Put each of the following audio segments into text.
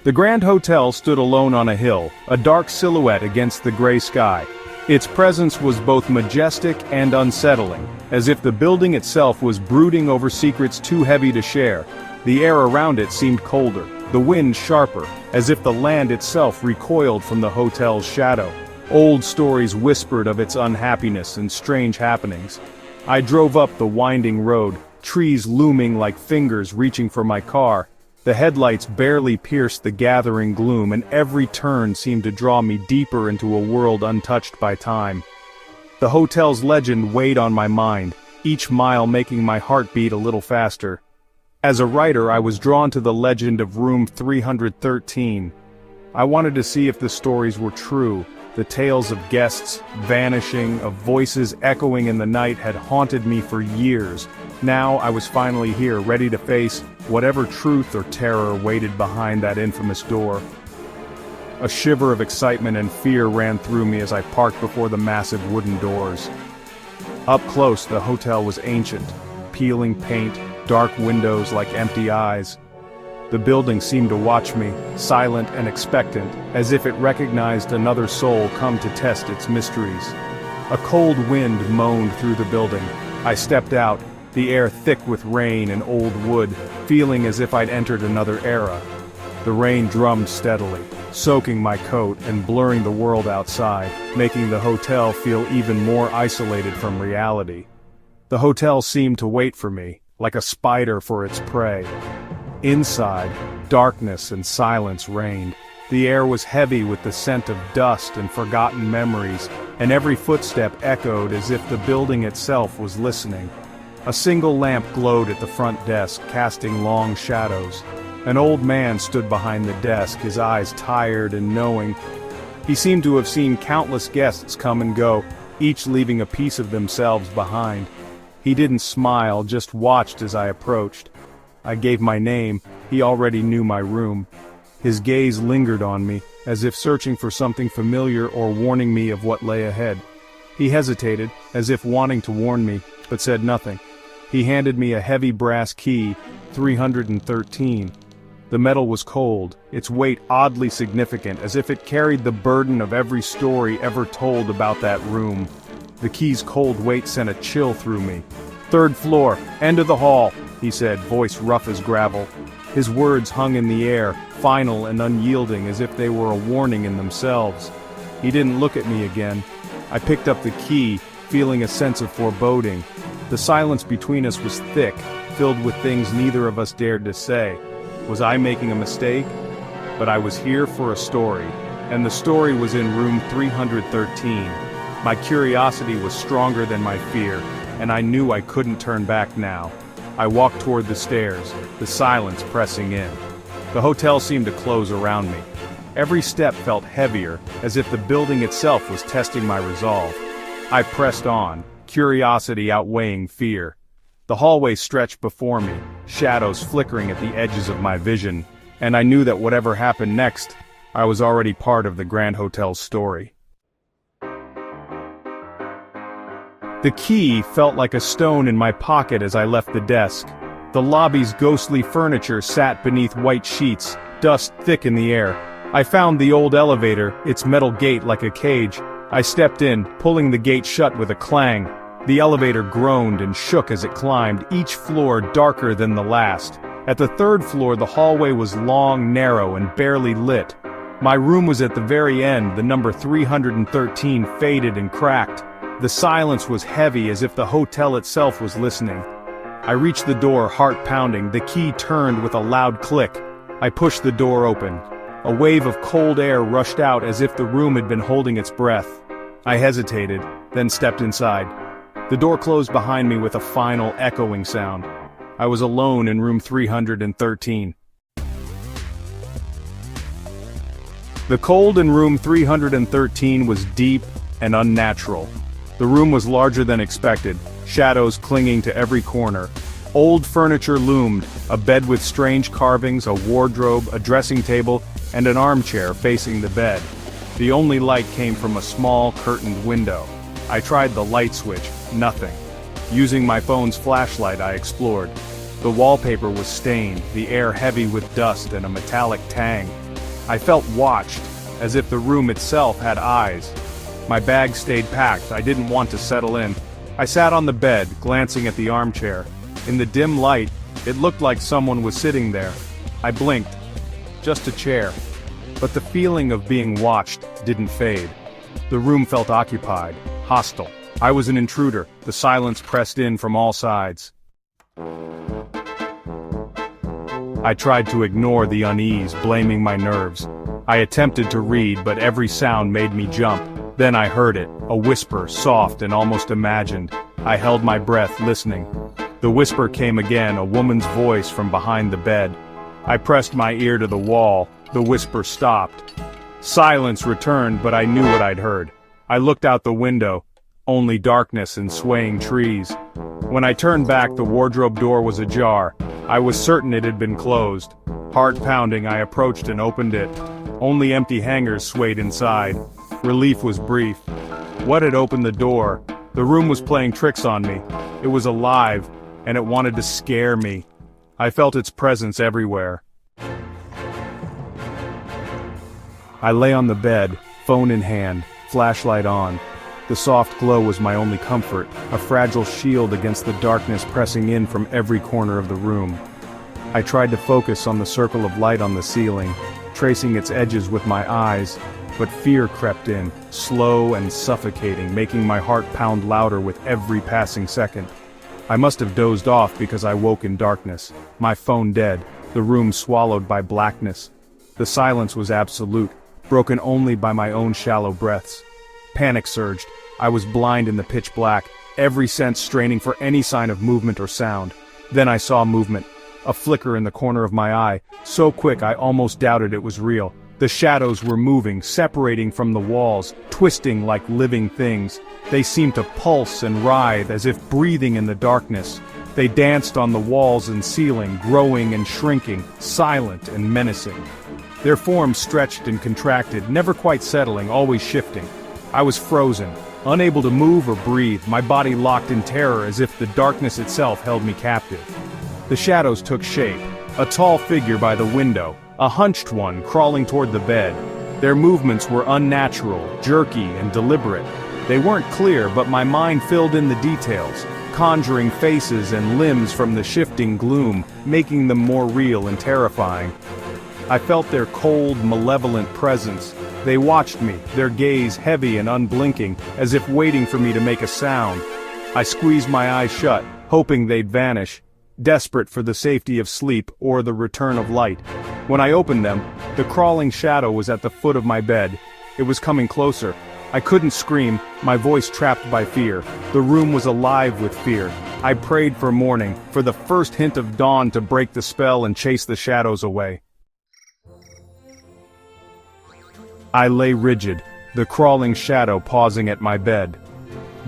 The Grand Hotel stood alone on a hill, a dark silhouette against the gray sky. Its presence was both majestic and unsettling, as if the building itself was brooding over secrets too heavy to share. The air around it seemed colder, the wind sharper, as if the land itself recoiled from the hotel's shadow. Old stories whispered of its unhappiness and strange happenings. I drove up the winding road, trees looming like fingers reaching for my car. The headlights barely pierced the gathering gloom, and every turn seemed to draw me deeper into a world untouched by time. The hotel's legend weighed on my mind, each mile making my heart beat a little faster. As a writer, I was drawn to the legend of room 313. I wanted to see if the stories were true. The tales of guests vanishing, of voices echoing in the night had haunted me for years. Now I was finally here, ready to face whatever truth or terror waited behind that infamous door. A shiver of excitement and fear ran through me as I parked before the massive wooden doors. Up close, the hotel was ancient, peeling paint, dark windows like empty eyes. The building seemed to watch me, silent and expectant, as if it recognized another soul come to test its mysteries. A cold wind moaned through the building. I stepped out, the air thick with rain and old wood, feeling as if I'd entered another era. The rain drummed steadily, soaking my coat and blurring the world outside, making the hotel feel even more isolated from reality. The hotel seemed to wait for me, like a spider for its prey. Inside, darkness and silence reigned. The air was heavy with the scent of dust and forgotten memories, and every footstep echoed as if the building itself was listening. A single lamp glowed at the front desk, casting long shadows. An old man stood behind the desk, his eyes tired and knowing. He seemed to have seen countless guests come and go, each leaving a piece of themselves behind. He didn't smile, just watched as I approached. I gave my name. He already knew my room. His gaze lingered on me, as if searching for something familiar or warning me of what lay ahead. He hesitated, as if wanting to warn me, but said nothing. He handed me a heavy brass key, 313. The metal was cold, its weight oddly significant, as if it carried the burden of every story ever told about that room. The key's cold weight sent a chill through me. "Third floor, end of the hall," he said, voice rough as gravel. His words hung in the air, final and unyielding, as if they were a warning in themselves. He didn't look at me again. I picked up the key, feeling a sense of foreboding. The silence between us was thick, filled with things neither of us dared to say. Was I making a mistake? But I was here for a story, and the story was in room 313. My curiosity was stronger than my fear, and I knew I couldn't turn back now. I walked toward the stairs, the silence pressing in. The hotel seemed to close around me. Every step felt heavier, as if the building itself was testing my resolve. I pressed on, curiosity outweighing fear. The hallway stretched before me, shadows flickering at the edges of my vision, and I knew that whatever happened next, I was already part of the Grand Hotel's story. The key felt like a stone in my pocket as I left the desk. The lobby's ghostly furniture sat beneath white sheets, dust thick in the air. I found the old elevator, its metal gate like a cage. I stepped in, pulling the gate shut with a clang. The elevator groaned and shook as it climbed, each floor darker than the last. At the third floor, the hallway was long, narrow, and barely lit. My room was at the very end, the number 313 faded and cracked. The silence was heavy, as if the hotel itself was listening. I reached the door, heart pounding. The key turned with a loud click. I pushed the door open. A wave of cold air rushed out as if the room had been holding its breath. I hesitated, then stepped inside. The door closed behind me with a final echoing sound. I was alone in room 313. The cold in room 313 was deep and unnatural. The room was larger than expected, shadows clinging to every corner. Old furniture loomed, a bed with strange carvings, a wardrobe, a dressing table, and an armchair facing the bed. The only light came from a small, curtained window. I tried the light switch, nothing. Using my phone's flashlight, I explored. The wallpaper was stained, the air heavy with dust and a metallic tang. I felt watched, as if the room itself had eyes. My bag stayed packed, I didn't want to settle in. I sat on the bed, glancing at the armchair. In the dim light, it looked like someone was sitting there. I blinked. Just a chair. But the feeling of being watched didn't fade. The room felt occupied, hostile. I was an intruder, the silence pressed in from all sides. I tried to ignore the unease, blaming my nerves. I attempted to read, but every sound made me jump. Then I heard it, a whisper, soft and almost imagined. I held my breath, listening. The whisper came again, a woman's voice from behind the bed. I pressed my ear to the wall. The whisper stopped. Silence returned, but I knew what I'd heard. I looked out the window. Only darkness and swaying trees. When I turned back, the wardrobe door was ajar. I was certain it had been closed. Heart pounding, I approached and opened it. Only empty hangers swayed inside. Relief was brief. What had opened the door? The room was playing tricks on me. It was alive, and it wanted to scare me. I felt its presence everywhere. I lay on the bed, phone in hand, flashlight on. The soft glow was my only comfort, a fragile shield against the darkness pressing in from every corner of the room. I tried to focus on the circle of light on the ceiling, tracing its edges with my eyes, but fear crept in, slow and suffocating, making my heart pound louder with every passing second. I must have dozed off because I woke in darkness, my phone dead, the room swallowed by blackness. The silence was absolute, broken only by my own shallow breaths. Panic surged. I was blind in the pitch black, every sense straining for any sign of movement or sound. Then I saw movement, a flicker in the corner of my eye, so quick I almost doubted it was real. The shadows were moving, separating from the walls, twisting like living things. They seemed to pulse and writhe as if breathing in the darkness. They danced on the walls and ceiling, growing and shrinking, silent and menacing. Their forms stretched and contracted, never quite settling, always shifting. I was frozen, unable to move or breathe, my body locked in terror as if the darkness itself held me captive. The shadows took shape, a tall figure by the window, a hunched one crawling toward the bed. Their movements were unnatural, jerky, and deliberate. They weren't clear, but my mind filled in the details, conjuring faces and limbs from the shifting gloom, making them more real and terrifying. I felt their cold, malevolent presence. They watched me, their gaze heavy and unblinking, as if waiting for me to make a sound. I squeezed my eyes shut, hoping they'd vanish, desperate for the safety of sleep or the return of light. When I opened them, the crawling shadow was at the foot of my bed. It was coming closer. I couldn't scream, my voice trapped by fear. The room was alive with fear. I prayed for morning, for the first hint of dawn to break the spell and chase the shadows away. I lay rigid, the crawling shadow pausing at my bed.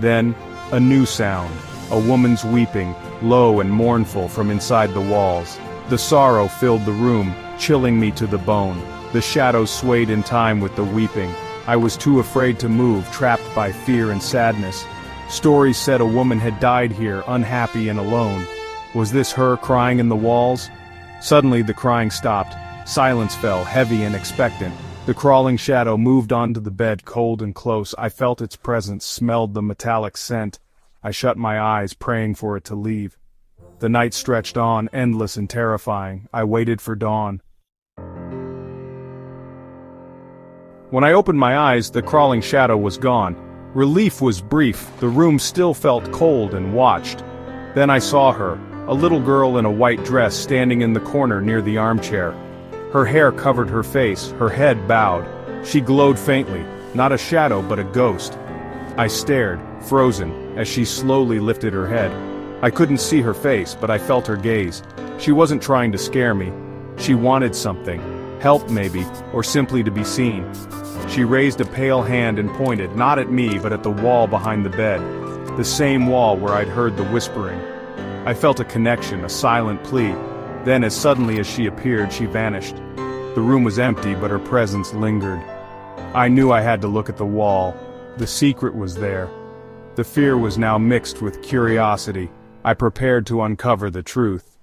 Then, a new sound, a woman's weeping, low and mournful from inside the walls. The sorrow filled the room, chilling me to the bone. The shadows swayed in time with the weeping. I was too afraid to move, trapped by fear and sadness. Stories said a woman had died here, unhappy and alone. Was this her crying in the walls? Suddenly the crying stopped. Silence fell, heavy and expectant. The crawling shadow moved onto the bed, cold and close. I felt its presence, smelled the metallic scent. I shut my eyes, praying for it to leave. The night stretched on, endless and terrifying. I waited for dawn. When I opened my eyes, the crawling shadow was gone. Relief was brief, the room still felt cold and watched. Then I saw her, a little girl in a white dress standing in the corner near the armchair. Her hair covered her face, her head bowed. She glowed faintly, not a shadow but a ghost. I stared, frozen, as she slowly lifted her head. I couldn't see her face, but I felt her gaze. She wasn't trying to scare me. She wanted something. Help maybe, or simply to be seen. She raised a pale hand and pointed, not at me but at the wall behind the bed. The same wall where I'd heard the whispering. I felt a connection, a silent plea. Then as suddenly as she appeared, she vanished. The room was empty, but her presence lingered. I knew I had to look at the wall. The secret was there. The fear was now mixed with curiosity. I prepared to uncover the truth.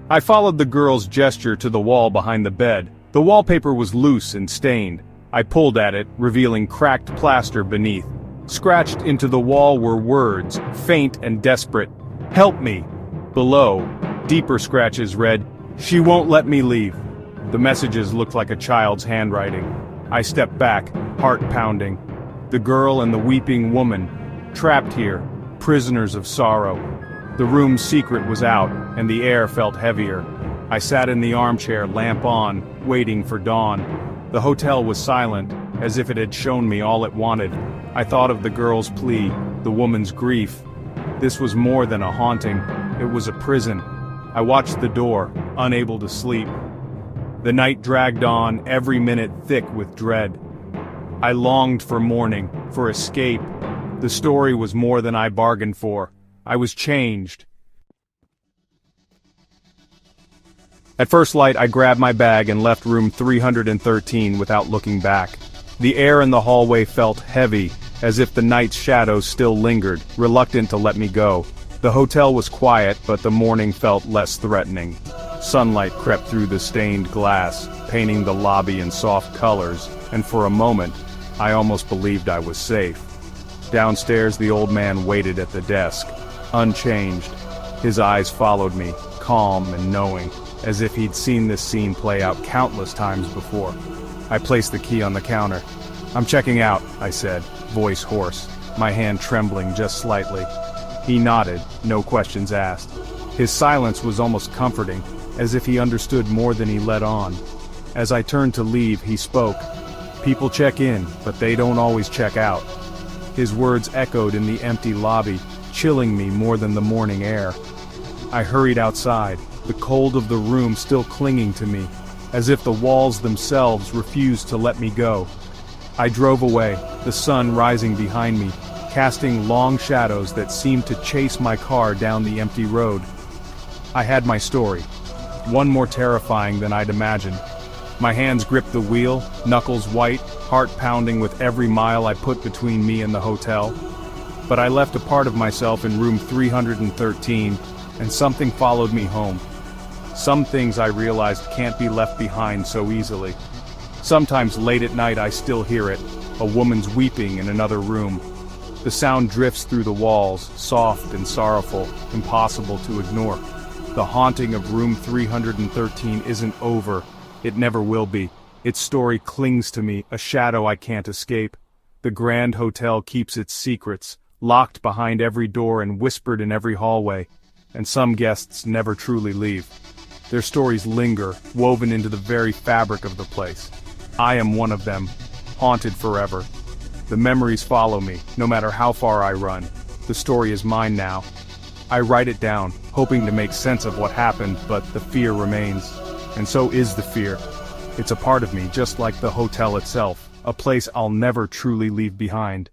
I followed the girl's gesture to the wall behind the bed. The wallpaper was loose and stained. I pulled at it, revealing cracked plaster beneath. Scratched into the wall were words, faint and desperate. "Help me!" Below, deeper scratches read, "She won't let me leave." The messages looked like a child's handwriting. I stepped back, heart pounding. The girl and the weeping woman, trapped here, prisoners of sorrow. The room's secret was out, and the air felt heavier. I sat in the armchair, lamp on, waiting for dawn. The hotel was silent, as if it had shown me all it wanted. I thought of the girl's plea, the woman's grief. This was more than a haunting, it was a prison. I watched the door, unable to sleep. The night dragged on, every minute thick with dread. I longed for morning, for escape. The story was more than I bargained for. I was changed. At first light, I grabbed my bag and left room 313 without looking back. The air in the hallway felt heavy, as if the night's shadows still lingered, reluctant to let me go. The hotel was quiet, but the morning felt less threatening. Sunlight crept through the stained glass, painting the lobby in soft colors, and for a moment, I almost believed I was safe. Downstairs, the old man waited at the desk, unchanged. His eyes followed me, calm and knowing, as if he'd seen this scene play out countless times before. I placed the key on the counter. "I'm checking out," I said, voice hoarse, my hand trembling just slightly. He nodded, no questions asked. His silence was almost comforting, as if he understood more than he let on. As I turned to leave, he spoke. "People check in, but they don't always check out." His words echoed in the empty lobby, chilling me more than the morning air. I hurried outside, the cold of the room still clinging to me, as if the walls themselves refused to let me go. I drove away, the sun rising behind me, casting long shadows that seemed to chase my car down the empty road. I had my story, one more terrifying than I'd imagined. My hands gripped the wheel, knuckles white, heart pounding with every mile I put between me and the hotel. But I left a part of myself in room 313, and something followed me home. Some things I realized can't be left behind so easily. Sometimes late at night I still hear it, a woman's weeping in another room. The sound drifts through the walls, soft and sorrowful, impossible to ignore. The haunting of room 313 isn't over. It never will be. Its story clings to me, a shadow I can't escape. The Grand Hotel keeps its secrets, locked behind every door and whispered in every hallway, and some guests never truly leave. Their stories linger, woven into the very fabric of the place. I am one of them, haunted forever. The memories follow me, no matter how far I run. The story is mine now. I write it down, hoping to make sense of what happened, but the fear remains. And so is the fear. It's a part of me, just like the hotel itself, a place I'll never truly leave behind.